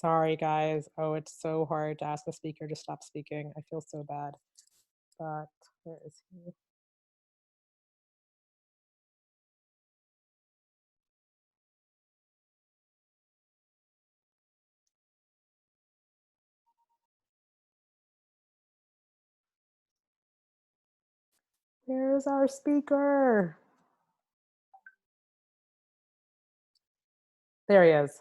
Sorry, guys. Oh, it's so hard to ask the speaker to stop speaking. I feel so bad. But where is he? Where's our speaker? There he is.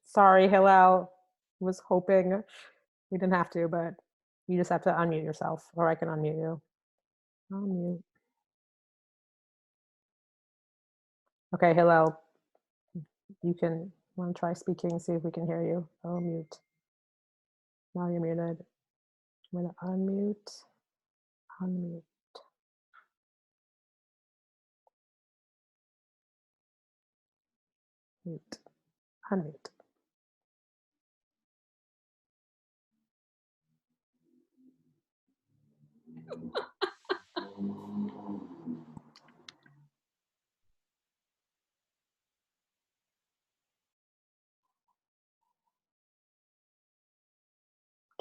Sorry, Hillel. Was hoping we didn't have to, but you just have to unmute yourself, or I can unmute you. Unmute. Okay, Hillel, you can want to try speaking, see if we can hear you. Oh, mute. Now you're muted. I'm going to unmute. Unmute. Mute. Unmute.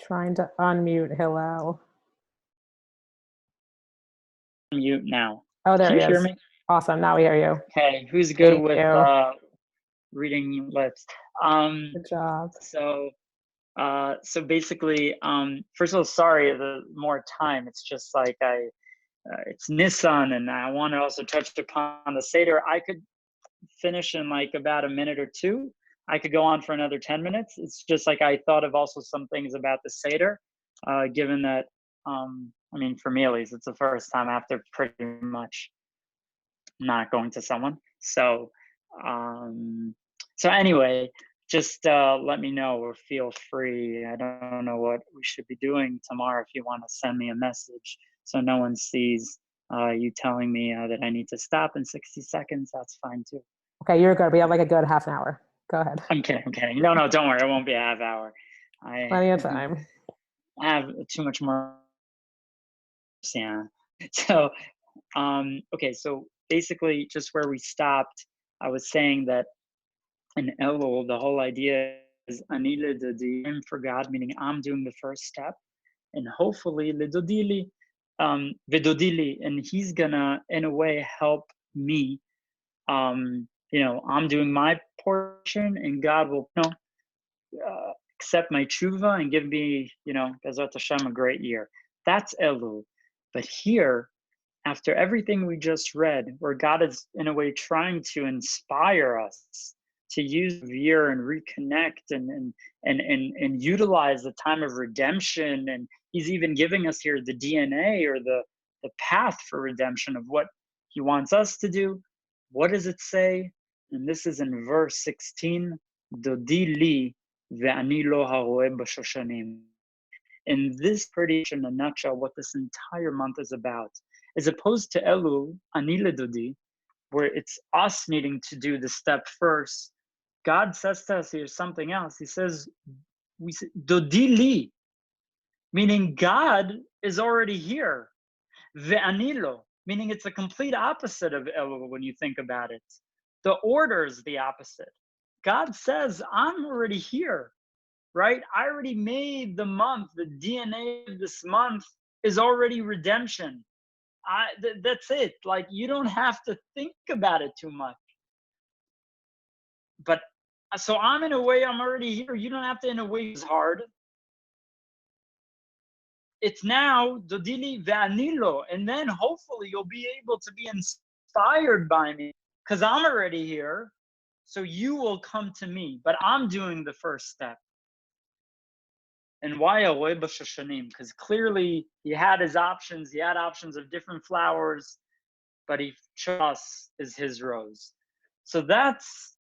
Trying to unmute Hillel. Mute now. Oh, there Can he you hear is. me? Awesome. Now we hear you. Okay, who's good Thank with you. reading lips? Good job. So basically, first of all, sorry the more time. It's just like it's Nissan, and I want to also touch upon the Seder. I could finish in like about a minute or two. I could go on for another 10 minutes. It's just like I thought of also some things about the Seder, given that, I mean, for me at least, it's the first time after pretty much not going to someone. So anyway, just let me know or feel free. I don't know what we should be doing tomorrow. If you want to send me a message so no one sees you telling me that I need to stop in 60 seconds, that's fine too. Okay, you're good. We have like a good half an hour. Go ahead. I'm kidding. No, don't worry. It won't be a half hour. Plenty of time. I have too much more. Yeah. So, okay. So basically, just where we stopped, I was saying that in Elul, the whole idea is ani ledodi, for God, meaning I'm doing the first step, and hopefully ledodili, vedodili, and He's gonna, in a way, help me. I'm doing my portion, and God will, accept my tshuva and give me, Bezrat Hashem, a great year. That's Elul. But here, after everything we just read, where God is in a way trying to inspire us to use the year and reconnect and utilize the time of redemption, and He's even giving us here the DNA or the path for redemption of what He wants us to do. What does it say? And this is in verse 16. Dodi li ve'ani lo haroeh b'shoshanim. And this pretty much in a nutshell what this entire month is about. As opposed to Elul, ani ledodi, where it's us needing to do the step first, God says to us here's something else. He says, dodi li, meaning God is already here. Ve'ani lo, meaning it's the complete opposite of Elul when you think about it. The order is the opposite. God says, I'm already here, right? I already made the month. The DNA of this month is already redemption. That's it. Like, you don't have to think about it too much. But so I'm in a way, I'm already here. You don't have to, in a way, it's hard. It's now dodili vanilo, and then hopefully you'll be able to be inspired by me because I'm already here. So you will come to me, but I'm doing the first step. And why Haroeh b'shoshanim? Because clearly he had his options. He had options of different flowers, but he chose is his rose. So that's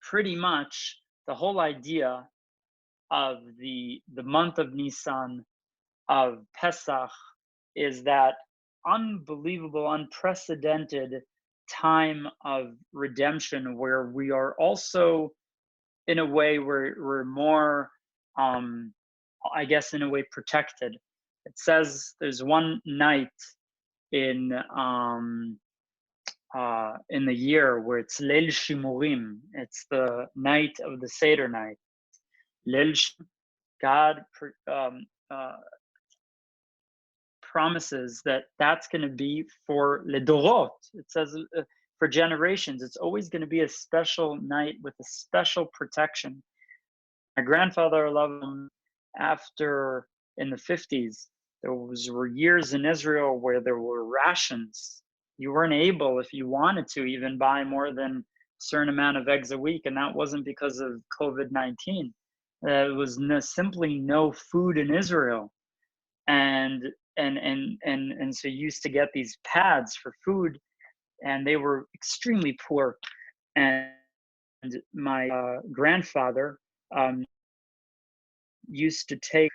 pretty much the whole idea of the month of Nisan, of Pesach, is that unbelievable, unprecedented time of redemption where we are also, in a way, we're more, I guess, in a way, protected. It says there's one night in the year where it's Leil Shimurim. It's the night of the Seder night. Lel God promises that that's going to be for ledorot. It says for generations. It's always going to be a special night with a special protection. My grandfather loved him after in the 50s. Were years in Israel where there were rations. You weren't able, if you wanted to, even buy more than a certain amount of eggs a week, and that wasn't because of COVID-19. It was simply no food in Israel, and so you used to get these pads for food, and they were extremely poor. And my grandfather used to take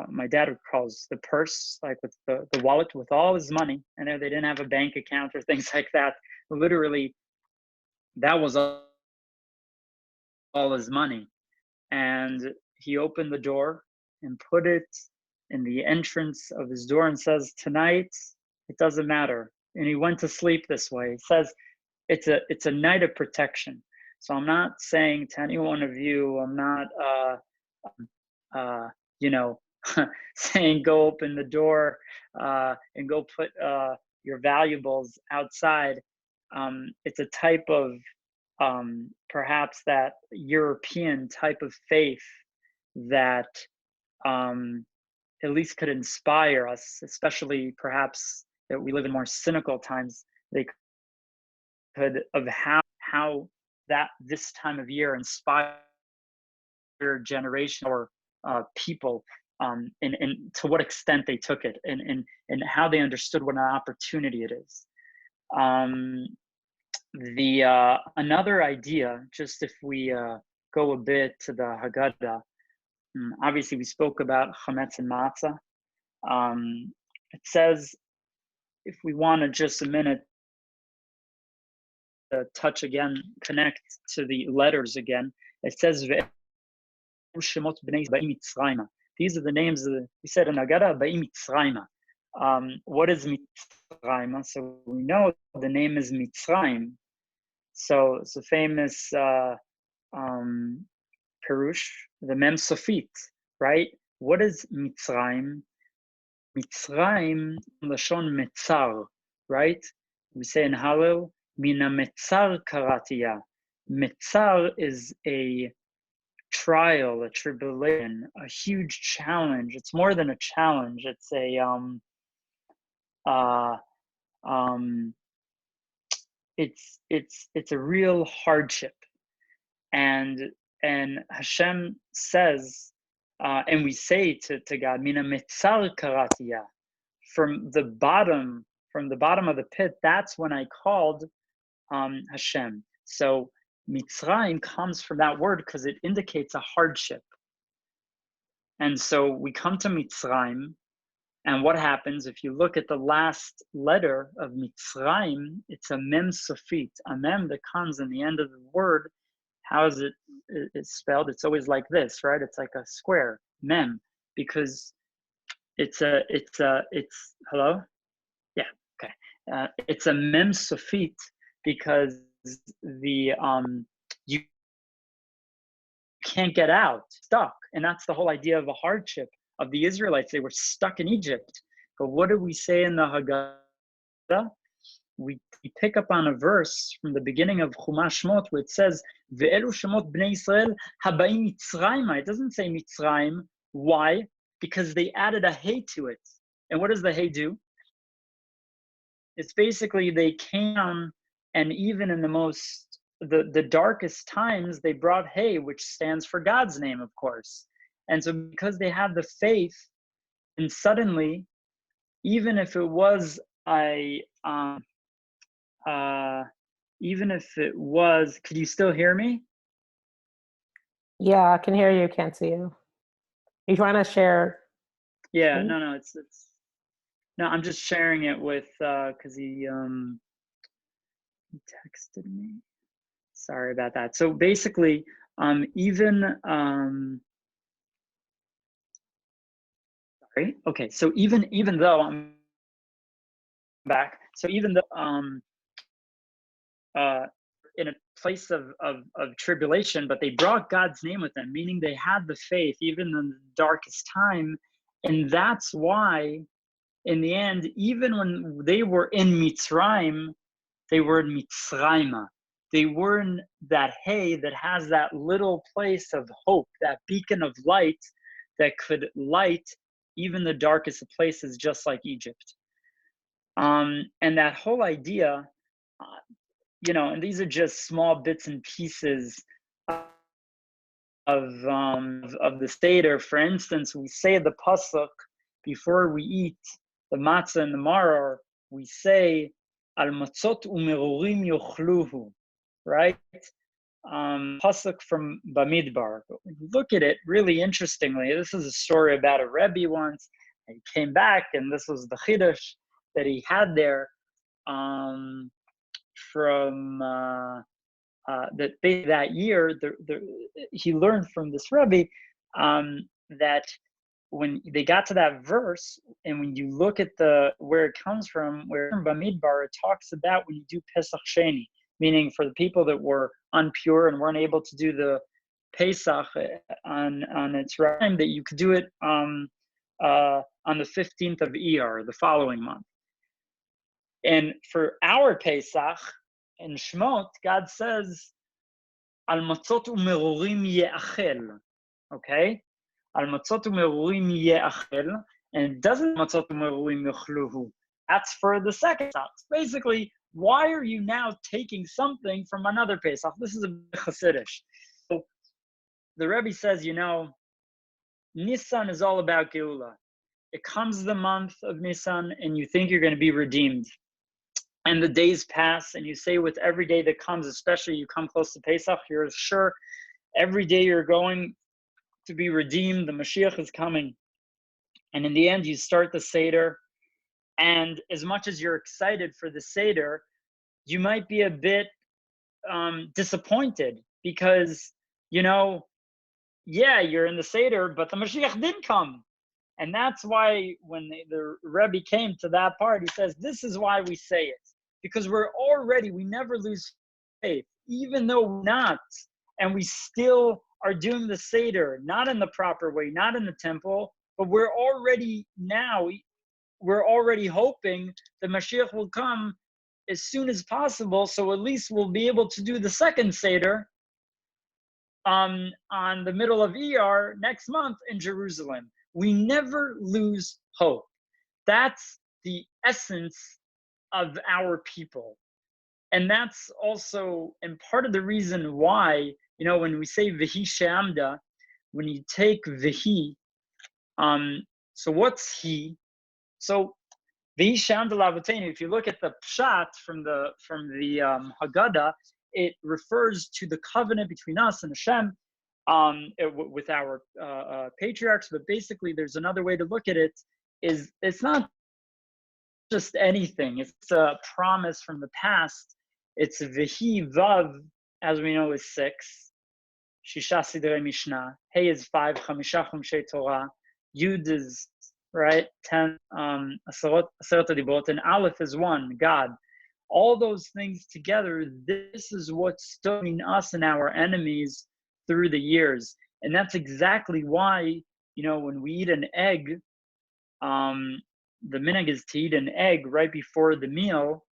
my dad calls the purse, like with the wallet with all his money, and they didn't have a bank account or things like that. Literally, that was all his money. And he opened the door and put it in the entrance of his door and says, "Tonight, it doesn't matter." And he went to sleep this way. He says, it's a night of protection. So I'm not saying to any one of you, I'm not you know, saying go open the door and go put your valuables outside. It's a type of perhaps that European type of faith that at least could inspire us, especially perhaps that we live in more cynical times. They could of how that this time of year inspire generation or people, and to what extent they took it, and how they understood what an opportunity it is. The another idea, just if we go a bit to the Haggadah, obviously we spoke about chametz and matzah. It says, if we want to just a minute touch again, connect to the letters again, it says these are the names of we said in Haggadah, Ba'im Mitzrayim. What is Mitzrayim? So we know the name is Mitzrayim. So it's a famous Perush, the Mem Sofit, right? What is Mitzrayim? Mitzrayim, Lashon Metzar, right? We say in Hillel, Mina Metzar Karatiya. Metzar is a trial, a tribulation, a huge challenge. It's more than a challenge. It's a it's a real hardship, and Hashem says, and we say to God, Mina metzar karatiya, from the bottom of the pit. That's when I called Hashem. So Mitzrayim comes from that word because it indicates a hardship. And so we come to Mitzrayim, and what happens if you look at the last letter of Mitzrayim? It's a mem sofit, a mem that comes in the end of the word. How is it's spelled? It's always like this, right? It's like a square, mem, because it's hello? Yeah, okay. It's a mem sofit because the you can't get out, stuck. And that's the whole idea of a hardship of the Israelites. They were stuck in Egypt. But what do we say in the Haggadah? We pick up on a verse from the beginning of Chumash Shmot where it says, Ve'elu shemot bnei Yisrael habaim Mitzrayim. It doesn't say Mitzrayim. Why? Because they added a hey to it. And what does the hey do? It's basically they came, and even in the darkest times, they brought hey, which stands for God's name, of course. And so because they had the faith, and suddenly, even if it was even if it was, could you still hear me? Yeah, I can hear you, can't see you. You trying to share? Yeah, no, it's no, I'm just sharing it with because he texted me. Sorry about that. So basically, even sorry. Okay, so even though I'm back, so even though in a place of tribulation, but they brought God's name with them, meaning they had the faith even in the darkest time. And that's why, in the end, even when they were in Mitzrayim, they were in Mitzrayma. They were in that hay that has that little place of hope, that beacon of light that could light even the darkest of places, just like Egypt. And that whole idea, and these are just small bits and pieces of the Seder. For instance, we say the pasuk before we eat the matzah and the maror. We say al matzot umerurim yochluhu, right? Pasuk from Bamidbar. But when you look at it really interestingly, this is a story about a Rebbe once. He came back, and this was the chiddush that he had there from that year. He learned from this Rebbe that when they got to that verse, and when you look at where it comes from, where in Bamidbar it talks about when you do Pesach Sheni, meaning for the people that were unpure and weren't able to do the Pesach on its rhyme, that you could do it on the 15th of Iyar, the following month. And for our Pesach in Shmot, God says, Al matzot umerurim ye'achel, okay? Al matzot umerurim ye'achel, and it doesn't matzot umerurim yochluhu. That's for the second Pesach. Basically, why are you now taking something from another Pesach? This is a Chassidish. So the Rebbe says, Nisan is all about Geula. It comes the month of Nisan, and you think you're going to be redeemed. And the days pass, and you say with every day that comes, especially you come close to Pesach, you're sure every day you're going to be redeemed. The Mashiach is coming. And in the end, you start the Seder. And as much as you're excited for the Seder, you might be a bit disappointed because, you're in the Seder, but the Mashiach didn't come. And that's why when the Rebbe came to that part, he says, this is why we say it. Because we never lose faith, even though we're not. And we still are doing the Seder, not in the proper way, not in the temple, but we're already hoping the Mashiach will come as soon as possible, so at least we'll be able to do the second Seder on the middle of Iyar next month in Jerusalem. We never lose hope. That's the essence of our people. And that's also, and part of the reason why, when we say Vihi She'amda, when you take Vihi, so what's he? So Vihi She'amda L'Avotenu, if you look at the Pshat from the Haggadah, it refers to the covenant between us and Hashem with our patriarchs. But basically, there's another way to look at it. It's not just anything. It's a promise from the past. It's Vihi Vav, as we know, is 6. Shisha Sidrei Mishnah. Hey is 5. Chamisha Chumshei Torah. Yud is 10. Aseret Adibot, and Aleph is 1. God. All those things together. This is what stood between us and our enemies through the years, and that's exactly why when we eat an egg, the minhag is to eat an egg right before the meal,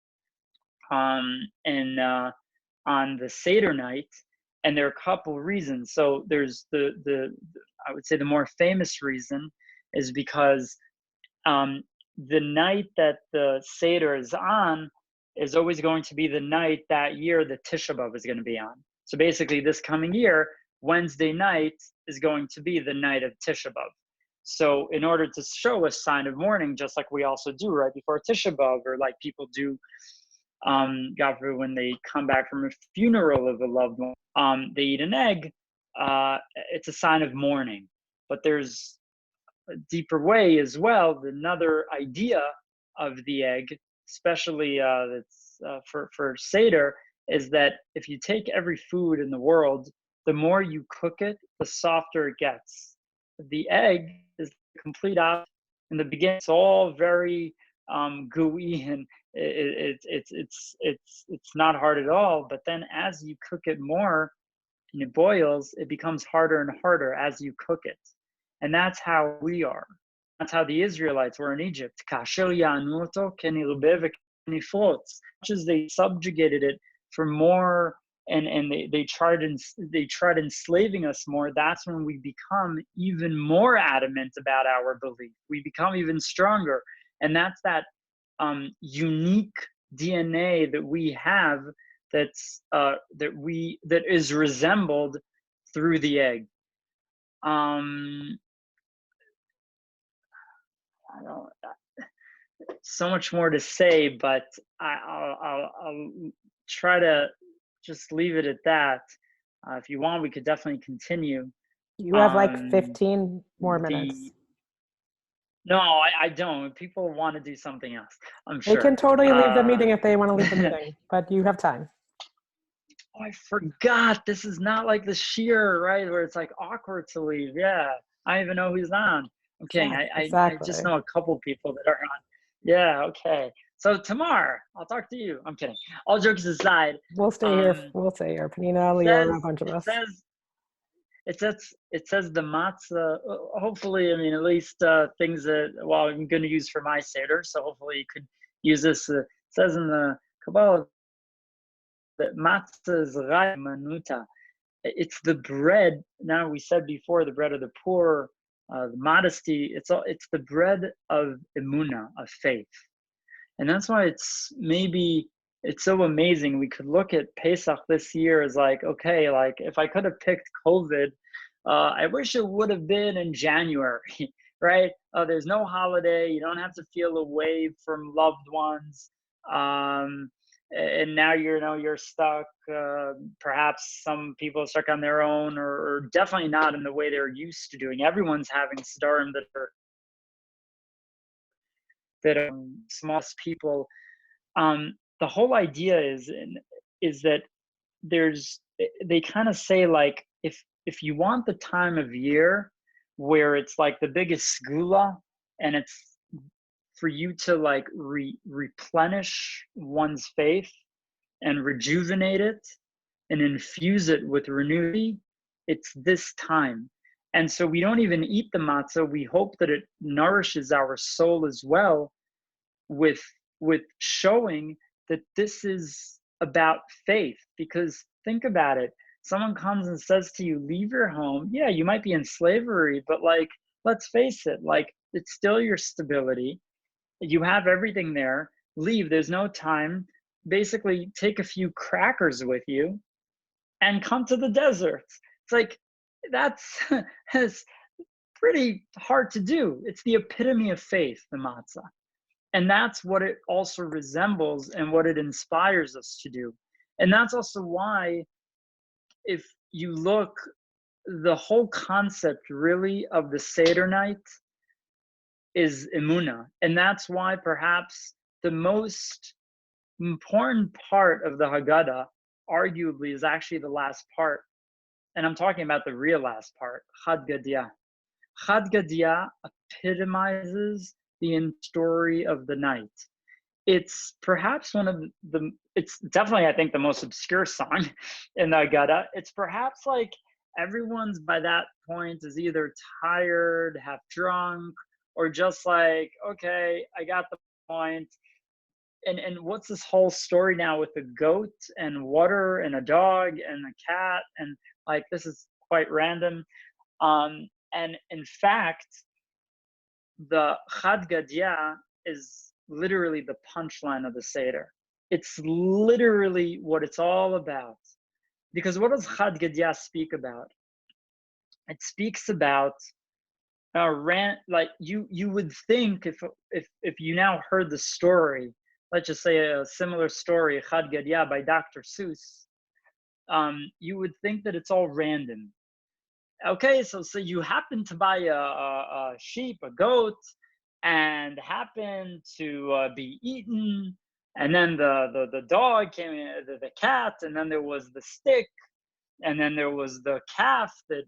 and on the Seder night. And there are a couple reasons. So there's the I would say the more famous reason is because the night that the Seder is on is always going to be the night that year that Tisha B'Av is going to be on. So basically, this coming year, Wednesday night is going to be the night of Tisha B'Av. So in order to show a sign of mourning, just like we also do right before Tisha B'Av, or like people do, God forbid, when they come back from a funeral of a loved one, they eat an egg. It's a sign of mourning. But there's a deeper way as well. Another idea of the egg, especially that's for Seder, is that if you take every food in the world, the more you cook it, the softer it gets. The egg is the complete opposite. In the beginning, it's all very gooey, and it's not hard at all. But then as you cook it more and it boils, it becomes harder and harder as you cook it. And that's how we are. That's how the Israelites were in Egypt. Much as they subjugated it for more, and they tried enslaving us more, that's when we become even more adamant about our belief. We become even stronger. And that's that unique DNA that we have, that is resembled through the egg. I don't so much more to say, but I'll try to just leave it at that. If you want, we could definitely continue. You have like 15 more The minutes. No, I don't. People want to do something else, I'm They sure. can totally leave the meeting if they want to leave the meeting, but you have time. Oh, I forgot. This is not like the sheer, right? Where it's like awkward to leave. Yeah. I don't even know who's on. I'm kidding. I Exactly. just know a couple people that are on. Yeah, okay. So Tamar, I'll talk to you. I'm kidding. All jokes aside, We'll stay here. We'll stay here. Panina, Leo, a bunch of us. It says the matzah. Hopefully, I mean, at least things that, well, I'm going to use for my seder. So hopefully you could use this. It says in the Kabbalah that matzah is rai manuta. It's the bread. Now, we said before, the bread of the poor, the modesty. It's the bread of emunah, of faith. And that's why it's so amazing. We could look at Pesach this year as like, okay, like if I could have picked COVID, I wish it would have been in January, right? There's no holiday. You don't have to feel away from loved ones. And now you're stuck. Perhaps some people are stuck on their own, or definitely not in the way they're used to doing. Everyone's having sedarim that are smallest people. The whole idea is that they kind of say, like, if you want the time of year where it's like the biggest segula, and it's for you to like replenish one's faith and rejuvenate it and infuse it with renewal, it's this time. And so we don't even eat the matzah. We hope that it nourishes our soul as well, with showing that this is about faith. Because think about it, someone comes and says to you, leave your home. Yeah, you might be in slavery, but like, let's face it, like, it's still your stability. You have everything there. Leave. There's no time. Basically, take a few crackers with you and come to the desert. It's like, that's pretty hard to do. It's the epitome of faith, the matzah. And that's what it also resembles and what it inspires us to do. And that's also why, if you look, the whole concept really of the Seder night is emunah. And that's why perhaps the most important part of the Haggadah, arguably, is actually the last part. And I'm talking about the real last part, Chad Gadya. Chad Gadya epitomizes the story of the night. It's perhaps it's definitely, I think, the most obscure song in the Haggadah. It's perhaps like everyone's by that point is either tired, half drunk, or just like, okay, I got the point. And what's this whole story now with the goat and water and a dog and a cat? And like, this is quite random. And in fact, the Chad Gadya is literally the punchline of the Seder. It's literally what it's all about. Because what does Chad Gadya speak about? It speaks about like, you would think, if you now heard the story, let's just say a similar story, Chad Gadya by Dr. Seuss, you would think that it's all random. Okay, so you happen to buy a sheep, a goat, and happen to be eaten, and then the dog came in, the cat, and then there was the stick, and then there was the calf that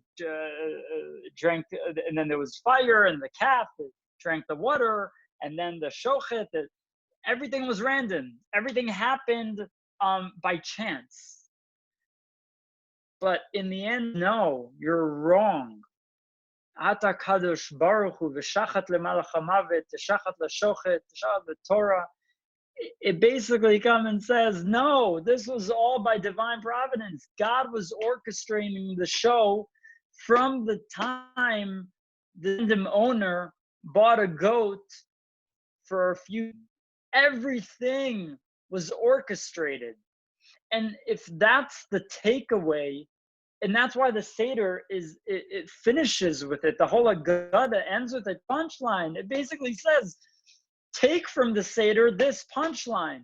drank, and then there was fire, and the calf that drank the water, and then the shochet, everything was random. Everything happened by chance. But in the end, no, you're wrong. Ata kadosh baruch hu v'shachat lemalach hamavet, t'shachat l'shochet, t'shachat l'torah. It basically comes and says, no, this was all by divine providence. God was orchestrating the show from the time the random owner bought a goat for a few. Everything was orchestrated. And if that's the takeaway, and that's why the Seder it finishes with it. The whole Agada ends with a punchline. It basically says, take from the Seder this punchline.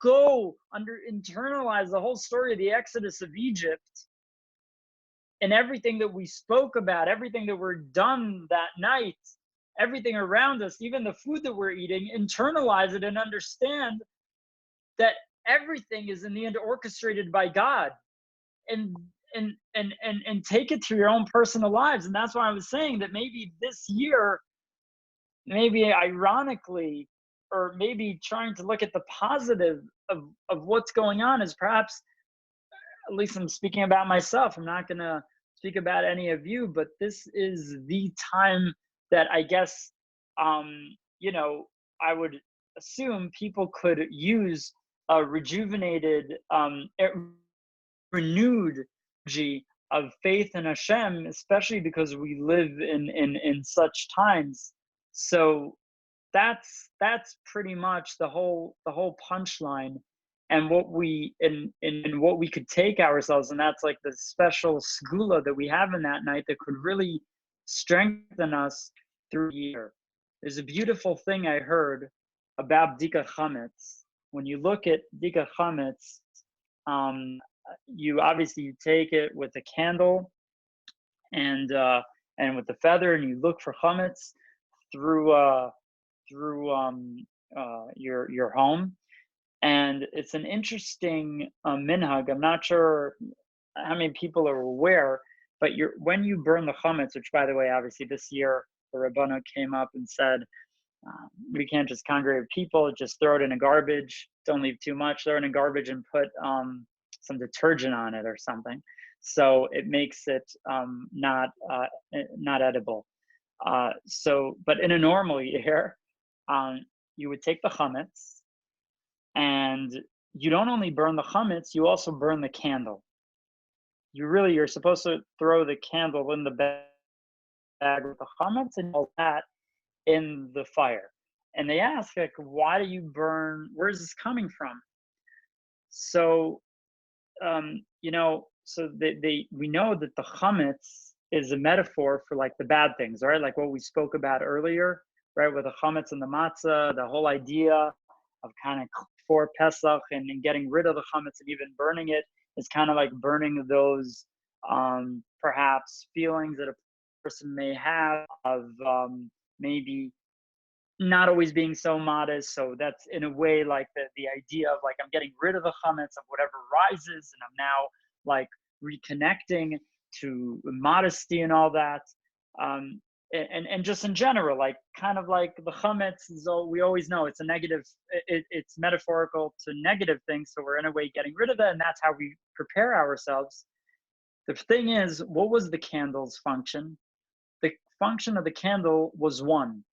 Go internalize the whole story of the Exodus of Egypt and everything that we spoke about, everything that were done that night, everything around us, even the food that we're eating, internalize it and understand that everything is in the end orchestrated by God. And take it to your own personal lives. And that's why I was saying that maybe this year, maybe ironically, or maybe trying to look at the positive of what's going on is perhaps, at least I'm speaking about myself, I'm not going to speak about any of you, but this is the time that I guess, I would assume people could use a rejuvenated, renewed energy of faith in Hashem, especially because we live in such times. So that's pretty much the whole punchline, and what we and what we could take ourselves, and that's like the special segula that we have in that night that could really strengthen us through the year. There's a beautiful thing I heard about Dika Chametz. When you look at Dika Chametz, you obviously take it with a candle and with the feather, and you look for chametz through your home. And it's an interesting minhag. I'm not sure how many people are aware, but when you burn the chametz, which by the way, obviously this year the Rabbana came up and said, we can't just congregate people, just throw it in a garbage, don't leave too much, throw it in garbage and put some detergent on it or something, so it makes it not edible. But in a normal year, you would take the chametz, and you don't only burn the chametz, you also burn the candle. You're supposed to throw the candle in the bag with the chametz and all that in the fire. And they ask, like, why do you burn? Where's this coming from? So so we know that the chametz is a metaphor for like the bad things, right? Like what we spoke about earlier, right? With the chametz and the matzah, the whole idea of kind of for Pesach and getting rid of the chametz and even burning it is kind of like burning those perhaps feelings that a person may have of maybe not always being so modest. So that's in a way like the idea of like, I'm getting rid of the chametz of whatever rises, and I'm now like reconnecting to modesty and all that. And just in general, like kind of like the chametz is we always know it's a negative, it's metaphorical to negative things. So we're in a way getting rid of it, and that's how we prepare ourselves. The thing is, what was the candle's function? The function of the candle was one.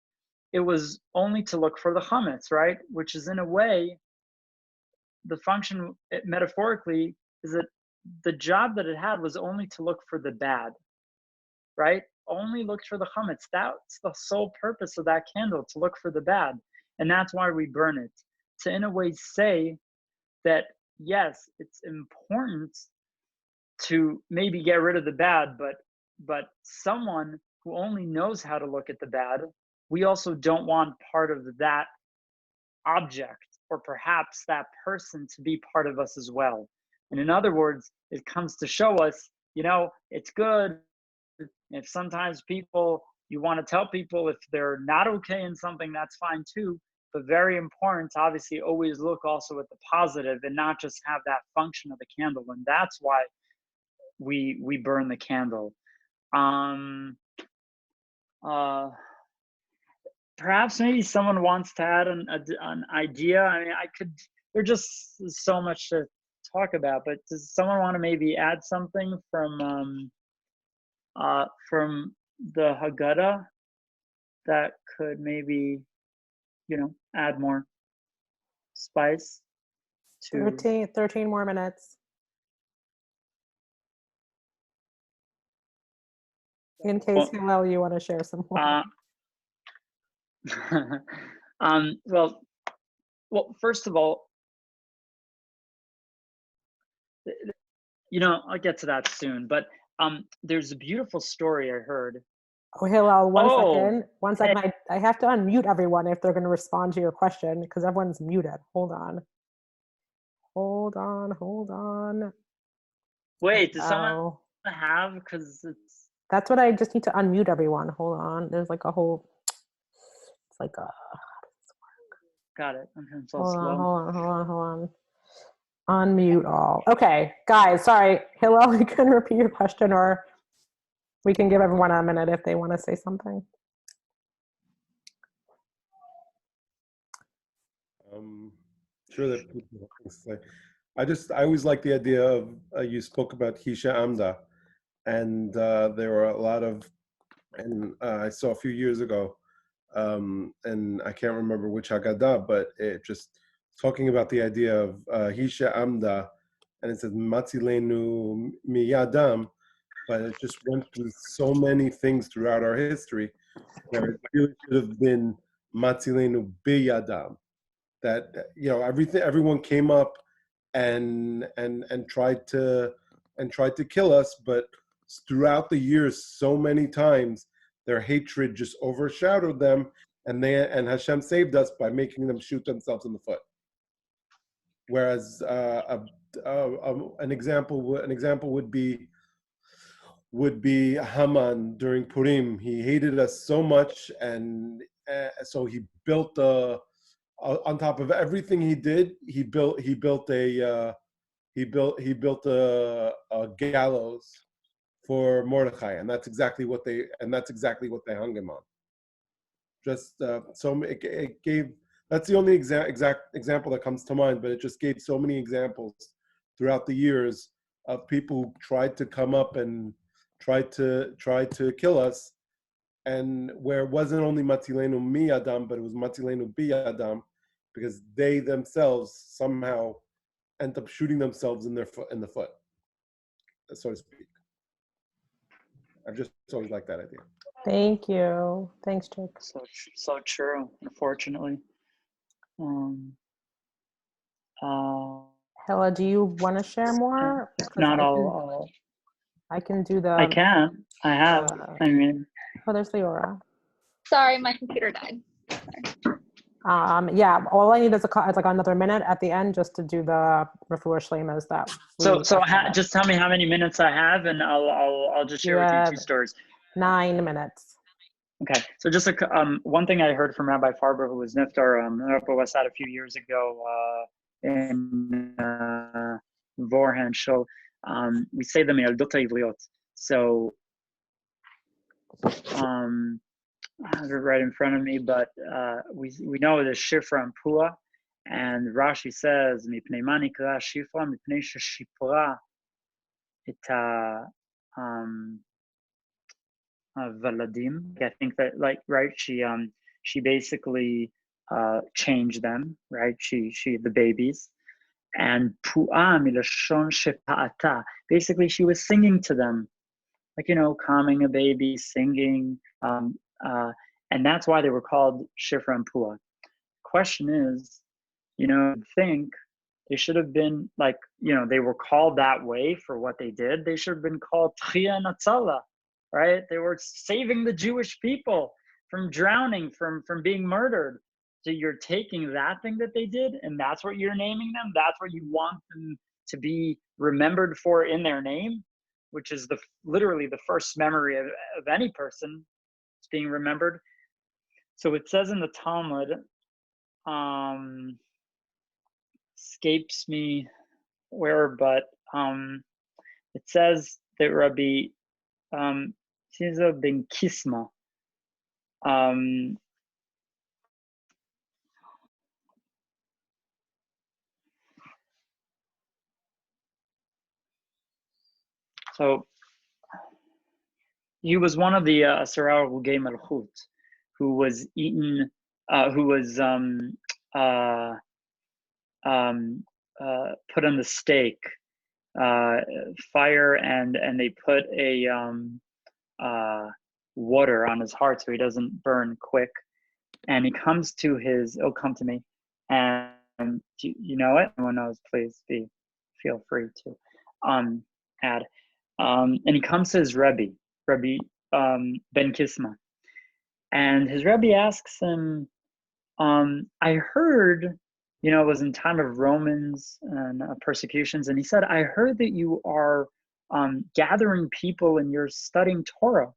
It was only to look for the chametz, right? Which is in a way, the function metaphorically is that the job that it had was only to look for the bad, right? Only looked for the chametz. That's the sole purpose of that candle, to look for the bad. And that's why we burn it. To in a way say that, yes, it's important to maybe get rid of the bad, but someone who only knows how to look at the bad, we also don't want part of that object or perhaps that person to be part of us as well. And in other words, it comes to show us, it's good if sometimes you want to tell people if they're not okay in something, that's fine too. But very important to obviously always look also at the positive and not just have that function of the candle. And that's why we burn the candle. perhaps maybe someone wants to add an idea. I mean, I could. There's just so much to talk about, but does someone want to maybe add something from the Haggadah that could maybe, add more spice to 13 more minutes. In case, well, Hillel, you want to share some more. well, first of all, I'll get to that soon, but there's a beautiful story I heard. Oh, Hillel, one Oh, second. One hey, second. I have to unmute everyone if they're going to respond to your question because everyone's muted. Hold on. Hold on. Hold on. wait, does someone Oh, have? Because it's that's what I just need to unmute everyone. Hold on. There's like a whole, it's like a, got it. Okay, I'm so hold on, slow. hold on, hold on, hold on. Unmute all. Okay, guys, sorry. Hillel, you can repeat your question or we can give everyone a minute if they want to say something. Sure that people have things to say. I always like the idea of, you spoke about Hisha Amda, and there were a lot of, and I saw a few years ago, and I can't remember which Haggadah, but it just talking about the idea of Hisha Amda, and it says Matzilenu miyadam, but it just went through so many things throughout our history where it really should have been Matzilenu biyadam. That everyone came up and tried to kill us, but throughout the years, so many times their hatred just overshadowed them, and Hashem saved us by making them shoot themselves in the foot. Whereas an example would be Haman during Purim. He hated us so much, and so he built on top of everything he did, he built a gallows for Mordechai, and that's exactly what they hung him on. Just so it gave. That's the only exact example that comes to mind, but it just gave so many examples throughout the years of people who tried to come up and tried to kill us, and where it wasn't only Matilenu mi Adam, but it was Matilenu bi Adam, because they themselves somehow end up shooting themselves in the foot, so to speak. I've just always liked that idea. Thank you. Thanks, Jake. So true. Unfortunately. Hella, do you want to share more? Not all. I can do the. I can. I have. I mean. Oh, there's Leora. Sorry, my computer died. Yeah, all I need is like another minute at the end just to do the refuah shleimas that. So just tell me how many minutes I have, and I'll just share with you 2 stories. 9 minutes. Okay, so just one thing I heard from Rabbi Farber, who was niftar Upper West Side a few years ago in Vorhan. So we say them in Aldota Ivliot. So I have it right in front of me, but we know the Shifra and Pua, and Rashi says Mipnei Mani Kra Shifra Mipnei Sheshipra et Valadim. I think that right. She basically changed them, right? She the babies, and Pua milashon shepa'ata. Basically, she was singing to them, calming a baby, singing. And that's why they were called Shifra and Pua. Question is, think they should have been they were called that way for what they did. They should have been called Tchia and Atzala, right? They were saving the Jewish people from drowning, from being murdered. So you're taking that thing that they did, and that's what you're naming them. That's what you want them to be remembered for in their name, which is literally the first memory of any person being remembered. So it says in the Talmud, escapes me where, but it says that Rabbi Siza ben Kisma, So he was one of the Sarar Rugei Malchut, who was eaten, who was put on the stake, fire, and they put a water on his heart so he doesn't burn quick. And he comes to his, it'll come to me, and you know it? Anyone knows, please feel free to add. And he comes to his Rebbe Ben Kisma, and his Rebbe asks him, I heard, it was in time of Romans and persecutions, and he said, I heard that you are gathering people and you're studying Torah.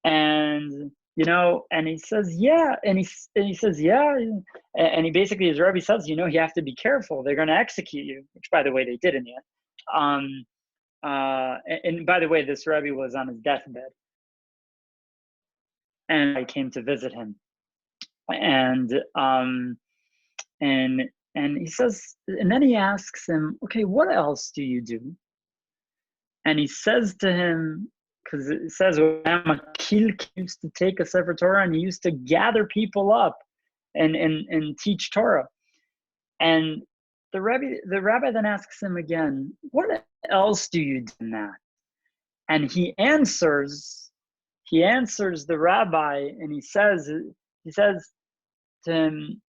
And and he says, yeah, and he says, yeah, and he basically, his Rebbe says, you have to be careful. They're going to execute you, which, by the way, they did in the end. And by the way, this Rebbe was on his deathbed, and I came to visit him, and he says, and then he asks him, okay, what else do you do? And he says to him, because it says Makil used to take a Sefer Torah and he used to gather people up and teach Torah. And the rabbi then asks him again, what else do you do in that? And he answers the rabbi, and he says to him,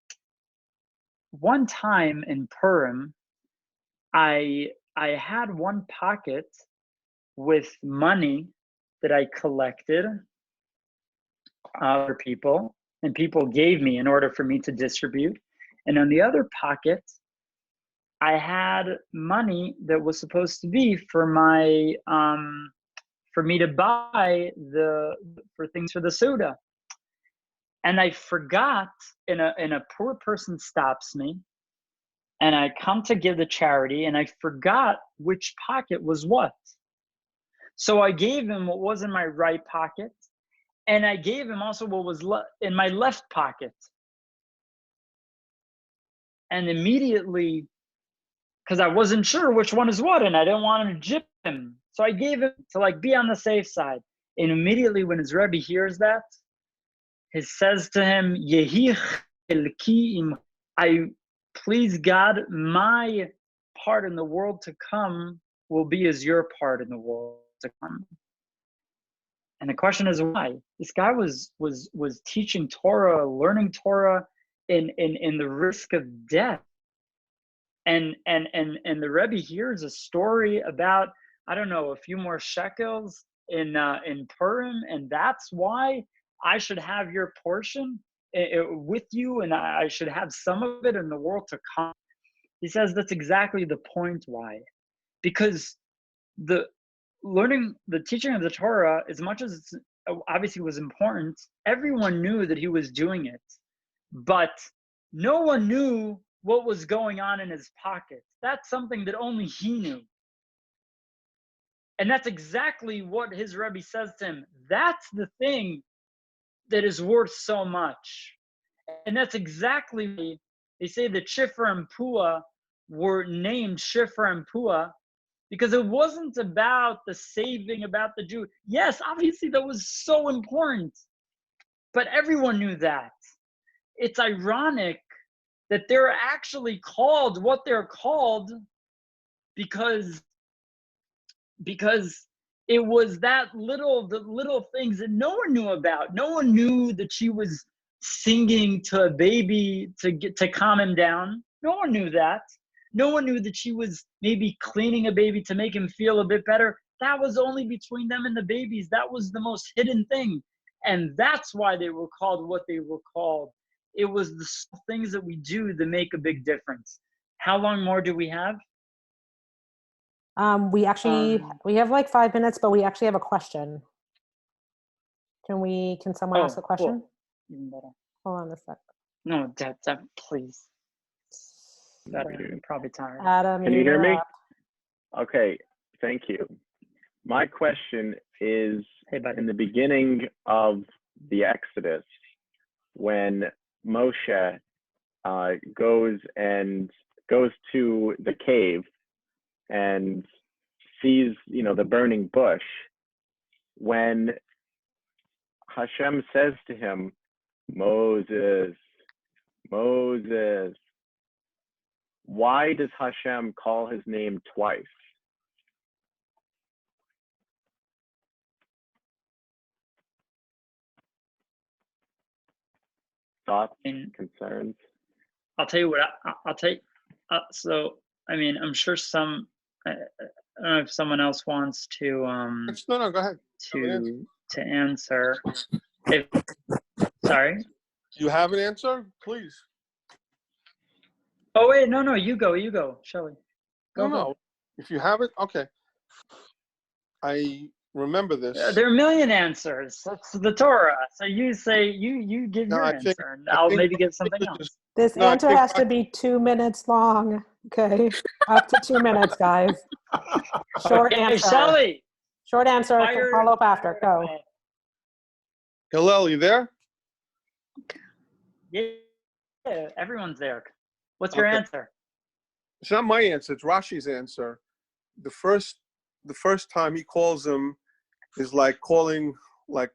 one time in Purim, I had one pocket with money that I collected for people, and people gave me in order for me to distribute. And on the other pocket, I had money that was supposed to be for my for me to buy for things for the Suda. And I forgot, and a poor person stops me, and I come to give the charity, and I forgot which pocket was what. So I gave him what was in my right pocket, and I gave him also what was in my left pocket. And immediately, because I wasn't sure which one is what, and I didn't want to jip him, so I gave him to be on the safe side. And immediately when his Rebbe hears that, he says to him, Yehi chelki im, I please God, my part in the world to come will be as your part in the world to come. And the question is why? This guy was teaching Torah, learning Torah in the risk of death. And the Rebbe hears a story about, I don't know, a few more shekels in Purim, and that's why I should have your portion with you, and I should have some of it in the world to come. He says that's exactly the point why. Because the teaching of the Torah, as much as it's obviously was important, everyone knew that he was doing it, but no one knew what was going on in his pocket. That's something that only he knew. And that's exactly what his Rebbe says to him. That's the thing that is worth so much. And that's exactly why they say that Shifra and Pua were named Shifra and Pua, because it wasn't about the saving, about the Jew. Yes, obviously that was so important, but everyone knew that. It's ironic that they're actually called what they're called because it was the little things that no one knew about. No one knew that she was singing to a baby to calm him down. No one knew that. No one knew that she was maybe cleaning a baby to make him feel a bit better. That was only between them and the babies. That was the most hidden thing. And that's why they were called what they were called. It was the things that we do that make a big difference. How long more do we have? We have like 5 minutes, but we actually have a question. Can someone ask a question? Cool. Even better. Hold on a sec. No, Deb, please. Better. You're probably tired. Adam, can you hear me? up. Okay, thank you. My question is, Hey, buddy. in the beginning of the Exodus, when Moshe goes to the cave and sees, the burning bush, when Hashem says to him, Moses, Moses, why does Hashem call his name twice? Thoughts, concerns? I'll tell you what. I'll tell you. So, I mean, I'm sure I don't know if someone else wants to No, go ahead. to answer. Sorry. You have an answer, please. Oh wait, no, you go, Shelley. No. If you have it, okay. I remember this. There are a million answers. That's the Torah. So you say you give your answer, and I'll maybe give something else. This answer has to be 2 minutes long. Okay, up to 2 minutes, guys. Short answer. Shelley. Short answer. Can follow up after. Go. Hillel, you there? Yeah, everyone's there. What's your answer? It's not my answer. It's Rashi's answer. The first time he calls him is like calling like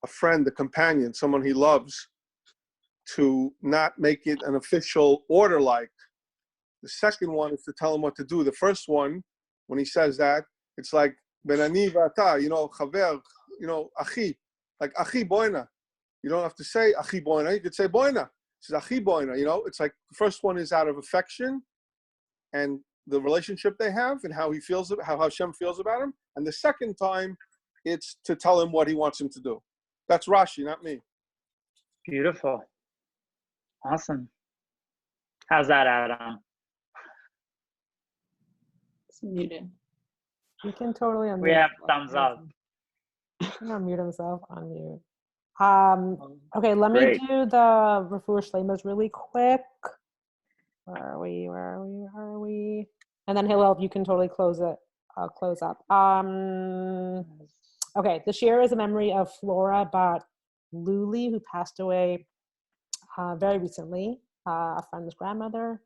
a friend, a companion, someone he loves, to not make it an official order like. The second one is to tell him what to do. The first one, when he says that, it's like Benani v'ata, chaver, achi, like achi boina. You don't have to say achi boina. You could say boina. It's achi boina. It's like the first one is out of affection and the relationship they have and how Hashem feels about him. And the second time, it's to tell him what he wants him to do. That's Rashi, not me. Beautiful. Awesome. How's that, Adam? It's muted. You can totally unmute. We have thumbs up. He can unmute himself. Unmute. Okay, let me do the refuah shleimas really quick. Where are we? And then Hillel, you can totally close it. Close up. Okay, this year is a memory of Flora Bat Luli, who passed away very recently, a friend's grandmother.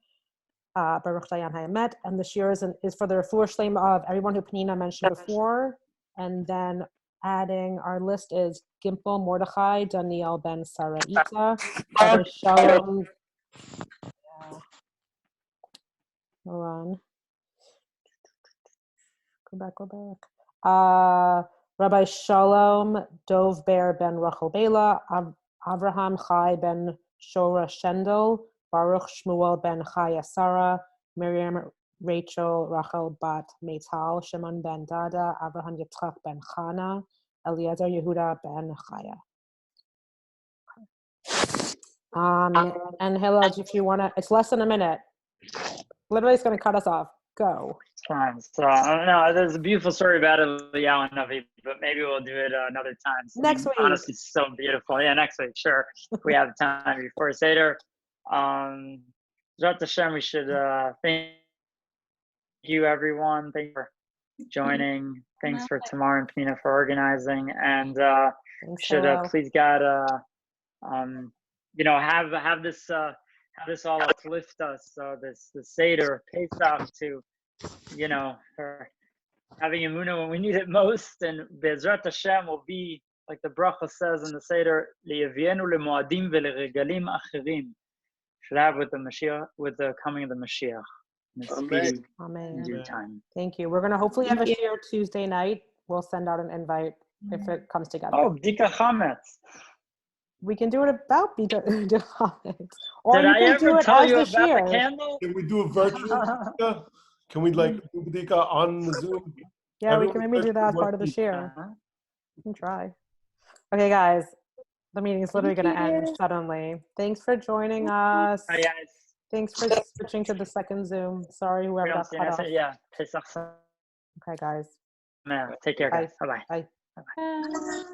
Baruch Dayan Hayamet, and this year is for the refuah shleima of everyone who Penina mentioned before, and then adding our list is Gimple Mordechai, Daniel Ben Sarah Ita, Shalom. Hold on. Go back. Rabbi Shalom Dov Ber Ben Rachel Bela, Avraham Chai Ben Shora Shendel, Baruch Shmuel Ben Chaya Sarah, Miriam Rachel Rachel Bat Meital, Shimon Ben Dada, Avraham Yitzchak Ben Chana, Eliezer Yehuda Ben Chaya. And Hillel, if you want to, it's less than a minute. Literally, it's going to cut us off. Go. Fine. So I don't know. There's a beautiful story about Eliyahu Navi, but maybe we'll do it another time. Next week. Honestly, so beautiful. Yeah, next week, sure. If we have time before Seder. Zrat Hashem, we should thank you, everyone. Thank you for joining. Thanks for Tamar and Pina for organizing. And should please God, have this all uplift us. This Seder Pesach to, for having Emunah when we need it most, and Bezrat Hashem will be like the bracha says in the Seder, Liyavienu lemoadim veleregalim achirim. Should have with the Mashiach, with the coming of the Mashiach. Amen. In due time. Thank you. We're going to hopefully have a share Tuesday night. We'll send out an invite if it comes together. Oh, Bdika Chametz. We can do it about Bdika Chametz. Or Did I ever tell you about the candle? Can we do a virtual Bdika? Can we do Bdika on Zoom? Yeah, we can maybe do that as part of the share. We can try. Okay, guys. The meeting is literally going to end suddenly. Thanks for joining us. Hi, guys. Thanks for switching to the second Zoom. Sorry, whoever got cut off. Yeah. Okay, guys. Take care, guys. Bye-bye. Bye.